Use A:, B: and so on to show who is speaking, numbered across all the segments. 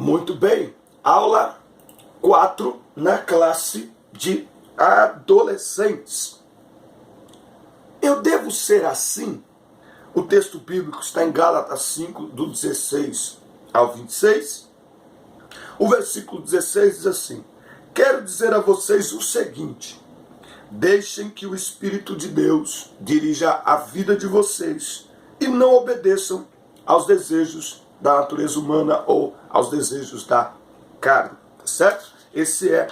A: Muito bem, aula 4 na classe de adolescentes. Eu devo ser assim? O texto bíblico está em Gálatas 5, do 16 ao 26. O versículo 16 diz assim: quero dizer a vocês o seguinte: deixem que o Espírito de Deus dirija a vida de vocês e não obedeçam aos desejos da natureza humana ou aos desejos da carne, tá certo? Esse é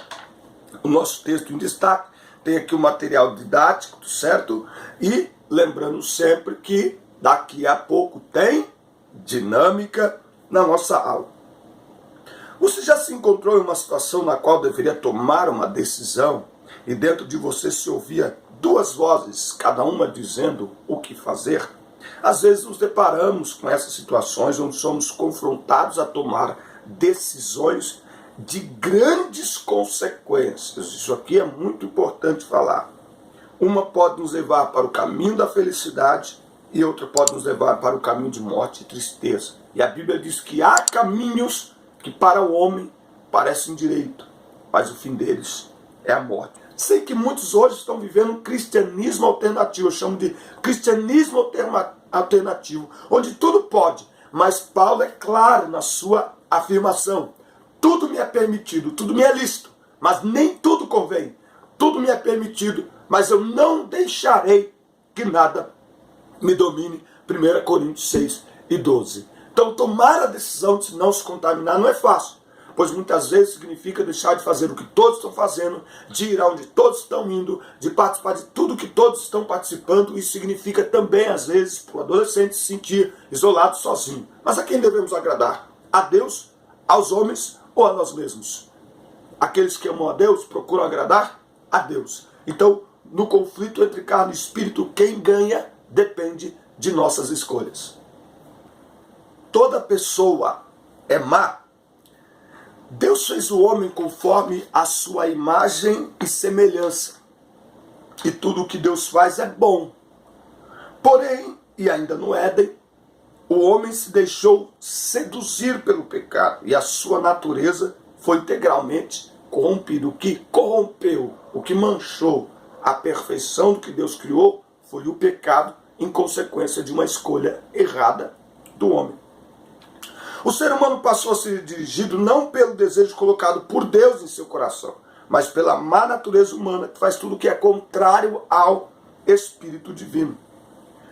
A: o nosso texto em destaque. Tem aqui o material didático, certo? E lembrando sempre que daqui a pouco tem dinâmica na nossa aula. Você já se encontrou em uma situação na qual deveria tomar uma decisão e dentro de você se ouvia duas vozes, cada uma dizendo o que fazer? Às vezes nos deparamos com essas situações onde somos confrontados a tomar decisões de grandes consequências. Isso aqui é muito importante falar. Uma pode nos levar para o caminho da felicidade e outra pode nos levar para o caminho de morte e tristeza. E a Bíblia diz que há caminhos que para o homem parecem direito, mas o fim deles é a morte. Sei que muitos hoje estão vivendo um cristianismo alternativo, eu chamo de cristianismo alternativo, onde tudo pode, mas Paulo é claro na sua afirmação: tudo me é permitido, tudo me é lícito, mas nem tudo convém. Tudo me é permitido, mas eu não deixarei que nada me domine. 1 Coríntios 6 e 12. Então tomar a decisão de não se contaminar não é fácil, pois muitas vezes significa deixar de fazer o que todos estão fazendo, de ir aonde todos estão indo, de participar de tudo que todos estão participando. Isso significa também, às vezes, para o adolescente se sentir isolado, sozinho. Mas a quem devemos agradar? A Deus, aos homens ou a nós mesmos? Aqueles que amam a Deus procuram agradar a Deus. Então, no conflito entre carne e espírito, quem ganha depende de nossas escolhas. Toda pessoa é má. Deus fez o homem conforme a sua imagem e semelhança. E tudo o que Deus faz é bom. Porém, e ainda no Éden, o homem se deixou seduzir pelo pecado e a sua natureza foi integralmente corrompida. O que corrompeu, o que manchou a perfeição do que Deus criou foi o pecado em consequência de uma escolha errada do homem. O ser humano passou a ser dirigido não pelo desejo colocado por Deus em seu coração, mas pela má natureza humana que faz tudo o que é contrário ao Espírito Divino.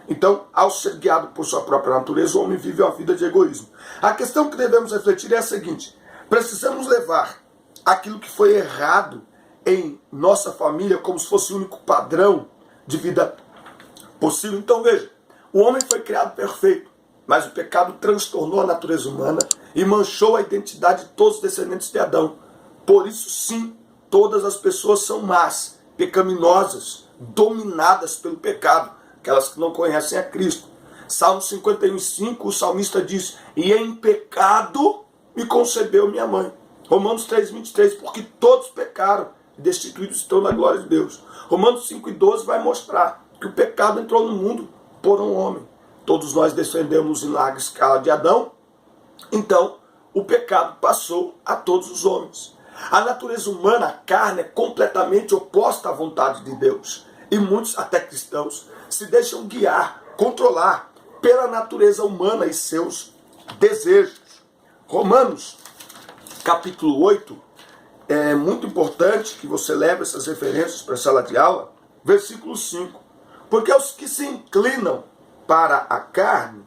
A: Então, ao ser guiado por sua própria natureza, o homem vive uma vida de egoísmo. A questão que devemos refletir é a seguinte: precisamos levar aquilo que foi errado em nossa família como se fosse o único padrão de vida possível. Então veja, o homem foi criado perfeito, mas o pecado transtornou a natureza humana e manchou a identidade de todos os descendentes de Adão. Por isso sim, todas as pessoas são más, pecaminosas, dominadas pelo pecado, aquelas que não conhecem a Cristo. Salmo 51:5, o salmista diz: e em pecado me concebeu minha mãe. Romanos 3:23, porque todos pecaram e destituídos estão da glória de Deus. Romanos 5:12 vai mostrar que o pecado entrou no mundo por um homem. Todos nós descendemos em larga escala de Adão, então o pecado passou a todos os homens. A natureza humana, a carne, é completamente oposta à vontade de Deus. E muitos, até cristãos, se deixam guiar, controlar pela natureza humana e seus desejos. Romanos, capítulo 8, é muito importante que você leve essas referências para a sala de aula. Versículo 5. Porque os que se inclinam para a carne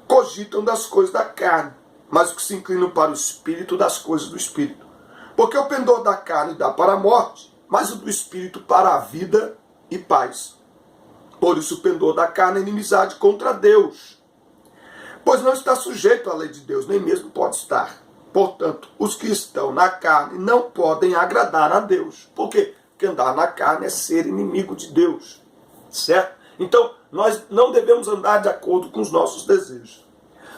A: cogitam das coisas da carne, mas os que se inclinam para o Espírito, das coisas do Espírito. Porque o pendor da carne dá para a morte, mas o do Espírito para a vida e paz. Por isso o pendor da carne é inimizade contra Deus, pois não está sujeito à lei de Deus, nem mesmo pode estar. Portanto, os que estão na carne não podem agradar a Deus. Por quê? Porque andar na carne é ser inimigo de Deus, certo? Então, nós não devemos andar de acordo com os nossos desejos.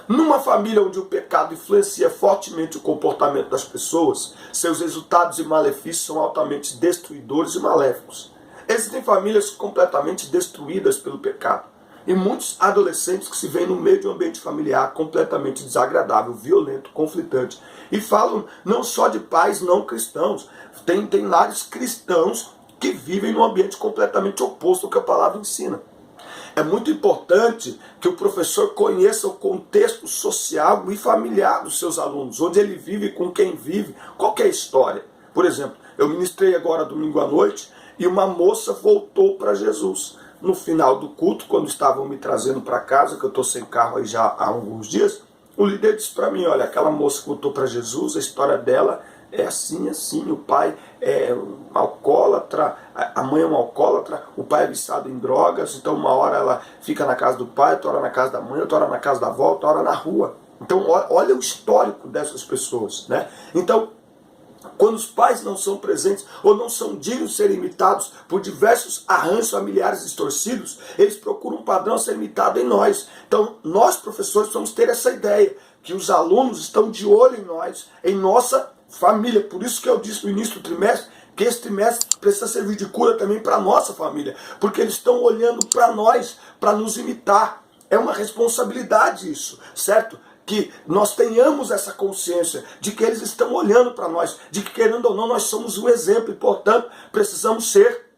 A: Numa família onde o pecado influencia fortemente o comportamento das pessoas, seus resultados e malefícios são altamente destruidores e maléficos. Existem famílias completamente destruídas pelo pecado. E muitos adolescentes que se veem no meio de um ambiente familiar completamente desagradável, violento, conflitante. E falam não só de pais não cristãos. Tem lares cristãos que vivem num ambiente completamente oposto ao que a palavra ensina. É muito importante que o professor conheça o contexto social e familiar dos seus alunos, onde ele vive, com quem vive, qual que é a história. Por exemplo, eu ministrei agora domingo à noite e uma moça voltou para Jesus. No final do culto, quando estavam me trazendo para casa, que eu estou sem carro aí já há alguns dias, o líder disse para mim, olha, aquela moça que voltou para Jesus, a história dela é assim, o pai é um alcoólatra, a mãe é uma alcoólatra, o pai é viciado em drogas, então uma hora ela fica na casa do pai, outra hora na casa da mãe, outra hora na casa da avó, outra hora na rua. Então olha o histórico dessas pessoas, né? Então, quando os pais não são presentes ou não são dignos de serem imitados por diversos arranjos familiares distorcidos, eles procuram um padrão a ser imitado em nós. Então, nós professores vamos ter essa ideia, que os alunos estão de olho em nós, em nossa família. Por isso que eu disse no início do trimestre que esse trimestre precisa servir de cura também para a nossa família, porque eles estão olhando para nós, para nos imitar. É uma responsabilidade isso, certo? Que nós tenhamos essa consciência de que eles estão olhando para nós, de que querendo ou não nós somos um exemplo e portanto precisamos ser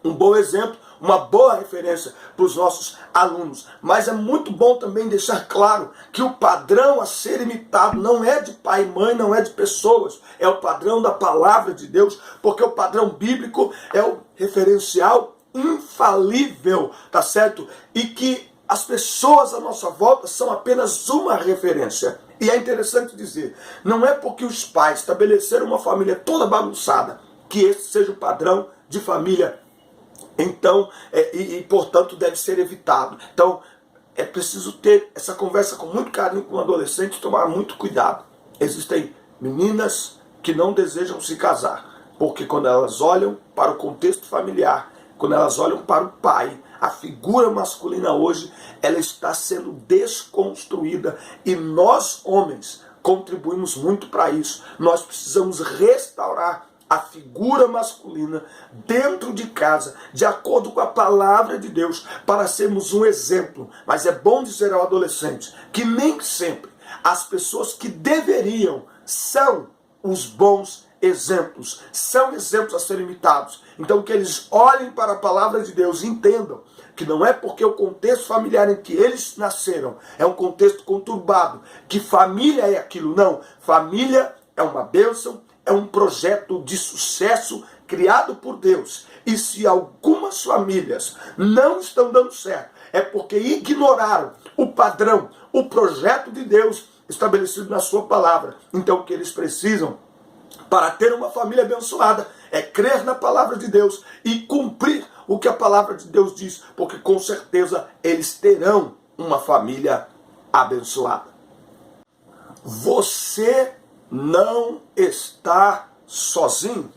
A: um bom exemplo, uma boa referência para os nossos alunos. Mas é muito bom também deixar claro que o padrão a ser imitado não é de pai e mãe, não é de pessoas, é o padrão da palavra de Deus, porque o padrão bíblico é o referencial infalível, tá certo? E que as pessoas à nossa volta são apenas uma referência. E é interessante dizer, não é porque os pais estabeleceram uma família toda bagunçada que esse seja o padrão de família. Então, portanto deve ser evitado. Então, é preciso ter essa conversa com muito carinho com o adolescente, tomar muito cuidado. Existem meninas que não desejam se casar, porque quando elas olham para o contexto familiar, quando elas olham para o pai, a figura masculina hoje, ela está sendo desconstruída e nós, homens, contribuímos muito para isso. Nós precisamos restaurar a figura masculina dentro de casa, de acordo com a palavra de Deus, para sermos um exemplo. Mas é bom dizer ao adolescente que nem sempre as pessoas que deveriam são os bons exemplos, são exemplos a serem imitados. Então que eles olhem para a palavra de Deus e entendam que não é porque o contexto familiar em que eles nasceram é um contexto conturbado, que família é aquilo. Não, família é uma bênção, é um projeto de sucesso criado por Deus. E se algumas famílias não estão dando certo, é porque ignoraram o padrão, o projeto de Deus estabelecido na sua palavra. Então o que eles precisam para ter uma família abençoada é crer na palavra de Deus e cumprir o que a palavra de Deus diz, porque com certeza eles terão uma família abençoada. Você não está sozinho.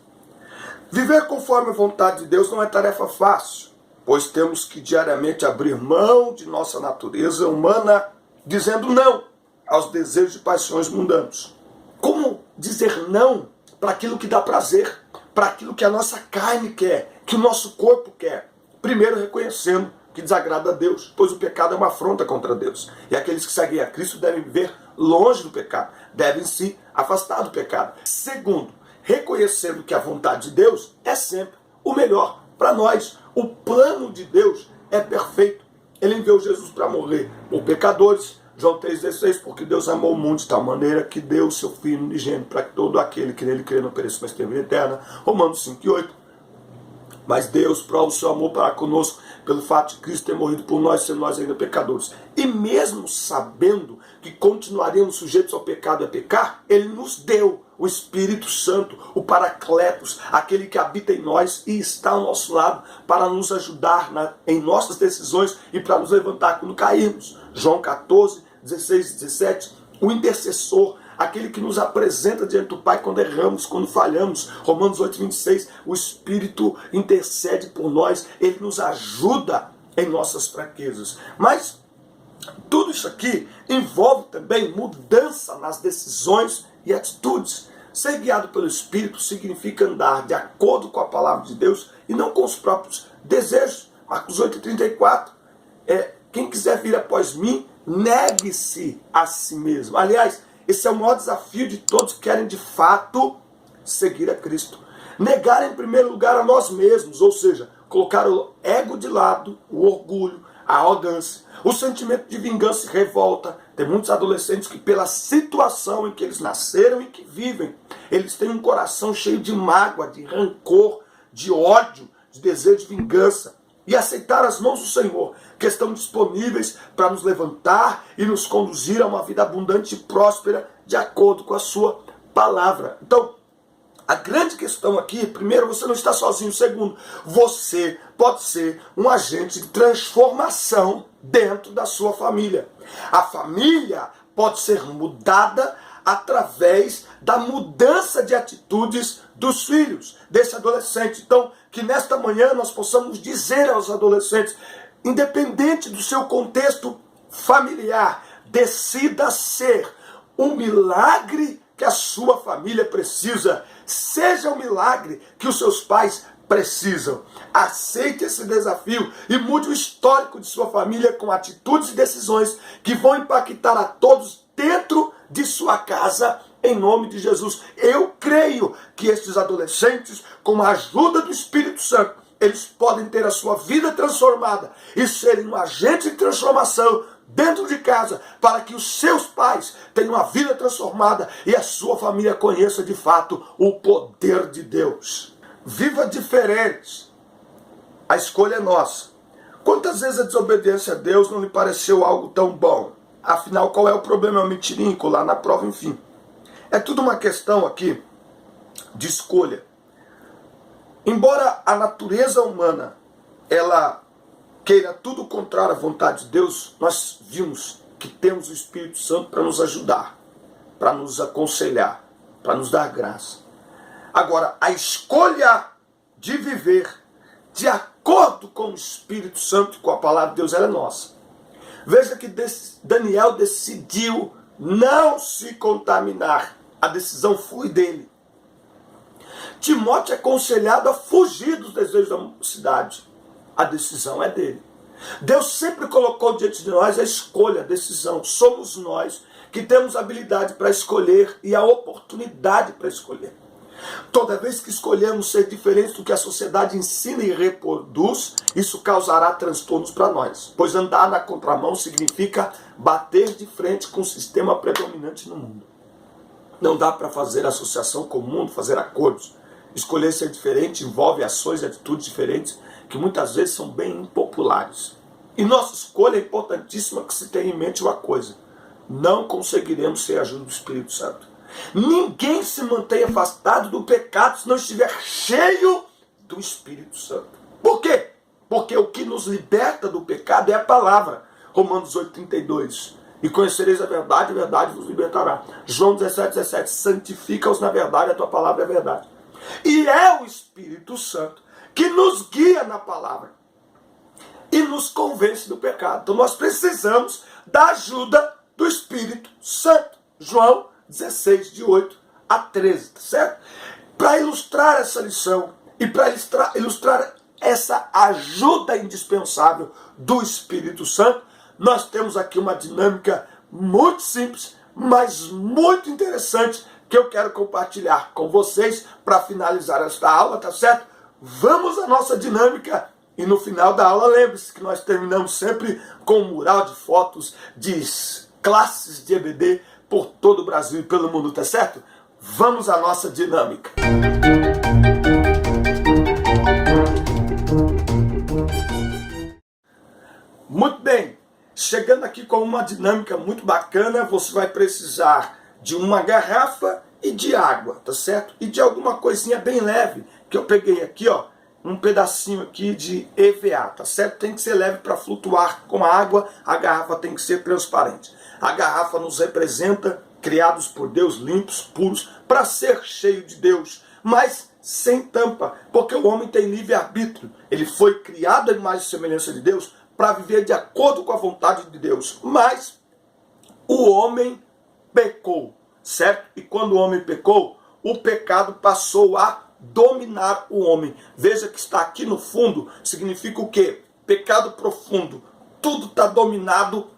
A: Viver conforme a vontade de Deus não é tarefa fácil, pois temos que diariamente abrir mão de nossa natureza humana, dizendo não aos desejos e paixões mundanos. Como dizer não para aquilo que dá prazer, para aquilo que a nossa carne quer, que o nosso corpo quer? Primeiro, reconhecendo que desagrada a Deus, pois o pecado é uma afronta contra Deus. E aqueles que seguem a Cristo devem viver longe do pecado, devem se afastar do pecado. Segundo, reconhecendo que a vontade de Deus é sempre o melhor para nós. O plano de Deus é perfeito. Ele enviou Jesus para morrer por pecadores. João 3,16, porque Deus amou o mundo de tal maneira que deu o seu Filho unigênito para que todo aquele que nele crê não pereça, mas tenha vida eterna. Romanos 5,8. Mas Deus prova o seu amor para conosco pelo fato de Cristo ter morrido por nós, sendo nós ainda pecadores. E mesmo sabendo que continuaríamos sujeitos ao pecado e a pecar, Ele nos deu o Espírito Santo, o Paracletos, aquele que habita em nós e está ao nosso lado para nos ajudar em nossas decisões e para nos levantar quando cairmos. João 14, 16 e 17, o intercessor, aquele que nos apresenta diante do Pai quando erramos, quando falhamos. Romanos 8, 26, o Espírito intercede por nós, Ele nos ajuda em nossas fraquezas. Mas tudo isso aqui envolve também mudança nas decisões e atitudes. Ser guiado pelo Espírito significa andar de acordo com a palavra de Deus e não com os próprios desejos. Marcos 8, 34. quem quiser vir após mim, negue-se a si mesmo. Aliás, esse é o maior desafio de todos que querem de fato seguir a Cristo. Negar em primeiro lugar a nós mesmos, ou seja, colocar o ego de lado, o orgulho, a arrogância, o sentimento de vingança e revolta. Tem muitos adolescentes que, pela situação em que eles nasceram e que vivem, eles têm um coração cheio de mágoa, de rancor, de ódio, de desejo de vingança. E aceitar as mãos do Senhor, que estão disponíveis para nos levantar e nos conduzir a uma vida abundante e próspera, de acordo com a sua palavra. Então, a grande questão aqui, primeiro, você não está sozinho. Segundo, você pode ser um agente de transformação dentro da sua família. A família pode ser mudada através da mudança de atitudes dos filhos, desse adolescente. Então, que nesta manhã nós possamos dizer aos adolescentes, independente do seu contexto familiar, decida ser um milagre que a sua família precisa. Seja o milagre que os seus pais precisam. Aceite esse desafio e mude o histórico de sua família com atitudes e decisões que vão impactar a todos dentro de sua casa, em nome de Jesus. Eu creio que estes adolescentes, com a ajuda do Espírito Santo, eles podem ter a sua vida transformada e serem um agente de transformação dentro de casa, para que os seus pais tenham a vida transformada e a sua família conheça de fato o poder de Deus. Viva diferente. A escolha é nossa. Quantas vezes a desobediência a Deus não lhe pareceu algo tão bom? Afinal, qual é o problema? É o mentirinco lá na prova, enfim. É tudo uma questão aqui de escolha. Embora a natureza humana, ela queira tudo contrário à vontade de Deus, nós vimos que temos o Espírito Santo para nos ajudar, para nos aconselhar, para nos dar graça. Agora, a escolha de viver de acordo com o Espírito Santo e com a palavra de Deus, ela é nossa. Veja que Daniel decidiu não se contaminar. A decisão foi dele. Timóteo é aconselhado a fugir dos desejos da mocidade. A decisão é dele. Deus sempre colocou diante de nós a escolha, a decisão. Somos nós que temos a habilidade para escolher e a oportunidade para escolher. Toda vez que escolhemos ser diferentes do que a sociedade ensina e reproduz, isso causará transtornos para nós. Pois andar na contramão significa bater de frente com o sistema predominante no mundo. Não dá para fazer associação com o mundo, fazer acordos. Escolher ser diferente envolve ações e atitudes diferentes que muitas vezes são bem impopulares. E nossa escolha é importantíssima que se tenha em mente uma coisa. Não conseguiremos sem a ajuda do Espírito Santo. Ninguém se mantém afastado do pecado se não estiver cheio do Espírito Santo. Por quê? Porque o que nos liberta do pecado é a palavra. Romanos 8,32. E conhecereis a verdade vos libertará. João 17,17. Santifica-os na verdade, a tua palavra é verdade. E é o Espírito Santo que nos guia na palavra e nos convence do pecado. Então nós precisamos da ajuda do Espírito Santo. João 16, de 8 a 13, tá certo? Para ilustrar essa lição e para ilustrar essa ajuda indispensável do Espírito Santo, nós temos aqui uma dinâmica muito simples, mas muito interessante, que eu quero compartilhar com vocês para finalizar esta aula, tá certo? Vamos à nossa dinâmica e no final da aula, lembre-se que nós terminamos sempre com um mural de fotos de classes de EBD por todo o Brasil e pelo mundo, tá certo? Vamos à nossa dinâmica. Muito bem, chegando aqui com uma dinâmica muito bacana, você vai precisar de uma garrafa e de água, tá certo? E de alguma coisinha bem leve, que eu peguei aqui, ó, um pedacinho aqui de EVA, tá certo? Tem que ser leve para flutuar com a água, a garrafa tem que ser transparente. A garrafa nos representa, criados por Deus, limpos, puros, para ser cheio de Deus, mas sem tampa, porque o homem tem livre-arbítrio. Ele foi criado à imagem e semelhança de Deus para viver de acordo com a vontade de Deus. Mas o homem pecou, certo? E quando o homem pecou, o pecado passou a dominar o homem. Veja que está aqui no fundo, significa o quê? Pecado profundo, tudo está dominado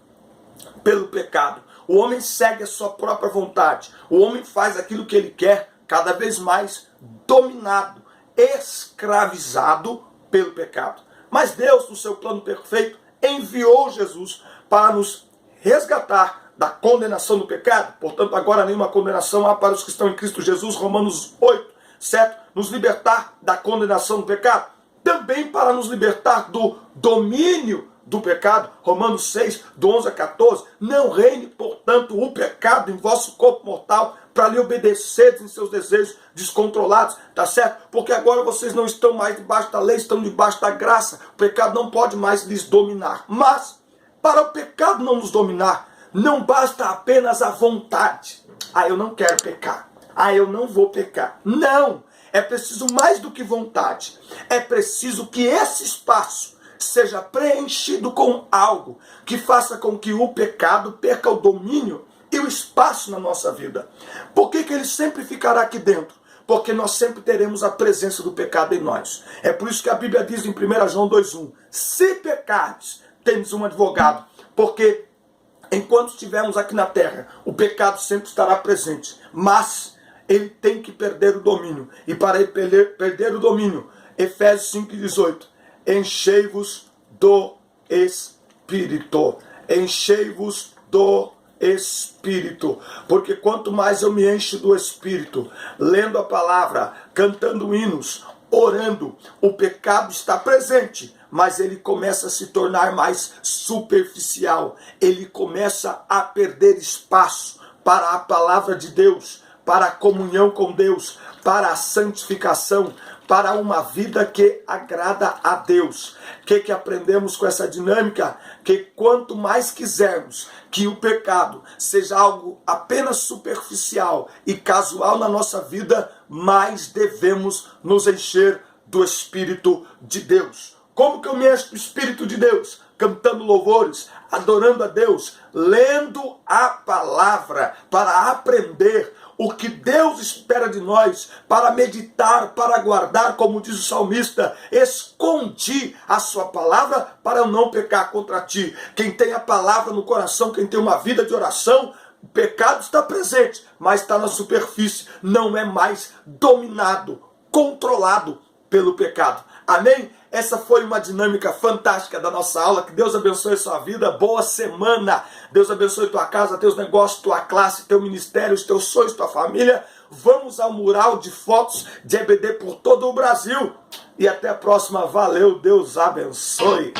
A: pelo pecado. O homem segue a sua própria vontade. O homem faz aquilo que ele quer, cada vez mais dominado, escravizado pelo pecado. Mas Deus, no seu plano perfeito, enviou Jesus para nos resgatar da condenação do pecado. Portanto, agora nenhuma condenação há para os que estão em Cristo Jesus, Romanos 8, certo? Nos libertar da condenação do pecado. Também para nos libertar do domínio do pecado, Romanos 6, do 11 a 14, não reine, portanto, o pecado em vosso corpo mortal, para lhe obedecerdes em seus desejos descontrolados, tá certo? Porque agora vocês não estão mais debaixo da lei, estão debaixo da graça, o pecado não pode mais lhes dominar. Mas, para o pecado não nos dominar, não basta apenas a vontade. Eu não quero pecar, eu não vou pecar. Não, é preciso mais do que vontade, é preciso que esse espaço seja preenchido com algo que faça com que o pecado perca o domínio e o espaço na nossa vida. Por que ele sempre ficará aqui dentro? Porque nós sempre teremos a presença do pecado em nós. É por isso que a Bíblia diz em 1 João 2,1: se pecardes, tendes um advogado. Porque enquanto estivermos aqui na terra, o pecado sempre estará presente. Mas ele tem que perder o domínio. E para ele perder o domínio, Efésios 5,18: enchei-vos do Espírito. Enchei-vos do Espírito. Porque quanto mais eu me encho do Espírito, lendo a palavra, cantando hinos, orando, o pecado está presente, mas ele começa a se tornar mais superficial. Ele começa a perder espaço para a palavra de Deus, para a comunhão com Deus, para a santificação, para uma vida que agrada a Deus. O que aprendemos com essa dinâmica? Que quanto mais quisermos que o pecado seja algo apenas superficial e casual na nossa vida, mais devemos nos encher do Espírito de Deus. Como que eu me encho do Espírito de Deus? Cantando louvores, adorando a Deus, lendo a palavra para aprender o que Deus espera de nós, para meditar, para guardar, como diz o salmista: escondi a sua palavra para eu não pecar contra ti. Quem tem a palavra no coração, quem tem uma vida de oração, o pecado está presente, mas está na superfície, não é mais dominado, controlado pelo pecado. Amém? Essa foi uma dinâmica fantástica da nossa aula. Que Deus abençoe a sua vida. Boa semana. Deus abençoe tua casa, teus negócios, tua classe, teu ministério, os teus sonhos, tua família. Vamos ao mural de fotos de EBD por todo o Brasil. E até a próxima. Valeu. Deus abençoe.